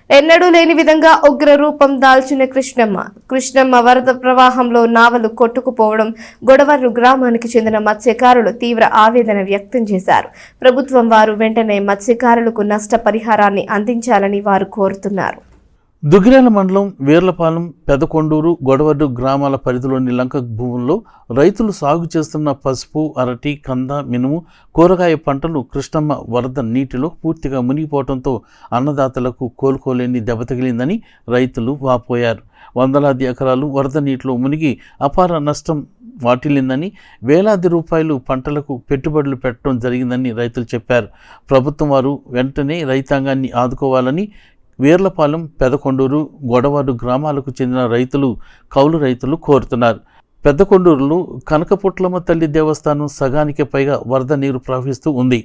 ఎన్నడూ లేని విధంగా ఉగ్ర రూపం దాల్చిన కృష్ణమ్మ వరద ప్రవాహంలో నావలు కొట్టుకుపోవడం గొడవర్రు గ్రామానికి చెందిన మత్స్యకారులు తీవ్ర ఆవేదన వ్యక్తం చేశారు. ప్రభుత్వం వారు వెంటనే మత్స్యకారులకు నష్టపరిహారాన్ని అందించాలని వారు కోరుతున్నారు. దుగ్గిరాల మండలం వీర్లపాలెం, పెదకొండూరు, గొడవర్రు గ్రామాల పరిధిలోని లంక భూముల్లో రైతులు సాగు చేస్తున్న పసుపు, అరటి, కంద, మినుము, కూరగాయ పంటలు కృష్ణమ్మ వరద నీటిలో పూర్తిగా మునిగిపోవడంతో అన్నదాతలకు కోలుకోలేని దెబ్బతగిలిందని రైతులు వాపోయారు. వందలాది ఎకరాలు వరద నీటిలో మునిగి అపార నష్టం వాటిల్లిందని, వేలాది రూపాయలు పంటలకు పెట్టుబడులు పెట్టడం జరిగిందని రైతులు చెప్పారు. ప్రభుత్వం వారు వెంటనే రైతాంగాన్ని ఆదుకోవాలని వీర్లపాలెం, పెదకొండూరు, గొడవర్రు గ్రామాలకు చెందిన రైతులు, కౌలు రైతులు కోరుతున్నారు. పెద్దకొండూరులో కనకపుట్లమ్మ తల్లి దేవస్థానం సగానికి పైగా వరద నీరు ప్రవహిస్తూ ఉంది.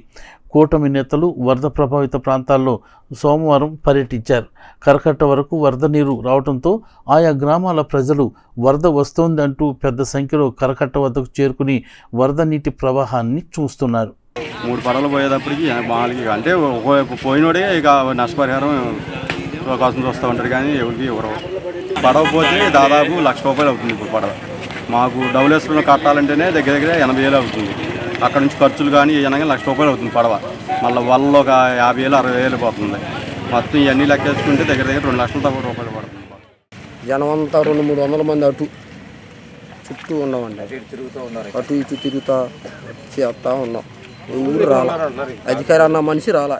కూటమి నేతలు వరద ప్రభావిత ప్రాంతాల్లో సోమవారం పర్యటించారు. కరకట్ట వరకు వరద నీరు రావడంతో ఆయా గ్రామాల ప్రజలు వరద వస్తోందంటూ పెద్ద సంఖ్యలో కరకట్ట వద్దకు చేరుకుని వరద నీటి ప్రవాహాన్ని చూస్తున్నారు. 3 పడవలు పోయేటప్పటికి మామూలుగా అంటే ఒకవైపు పోయినోడే ఇక నష్టపరిహారం కోసం చూస్తూ ఉంటారు, కానీ ఎవరికి ఎవరు పడవ పోతే దాదాపు ₹1,00,000 అవుతుంది. ఇప్పుడు పడవ మాకు డబుల్ వేసుకున్న కట్టాలంటేనే దగ్గర 80,000 అవుతుంది. అక్కడ నుంచి ఖర్చులు కానీ అనగా ₹1,00,000 అవుతుంది పడవ. మళ్ళీ వాళ్ళు ఒక 50,000 60,000 పోతుంది. మొత్తం ఇవన్నీ లెక్కేసుకుంటే దగ్గర ₹2,00,000 పడుతుంది. జనం అంతా 200-300 మంది అటు చుట్టూ ఉన్నామండి. అటు ఇటు తిరుగుతా చేస్తా ఉన్నాం. ఊరు రాలా, అధికారి అన్న మనిషి రాలా.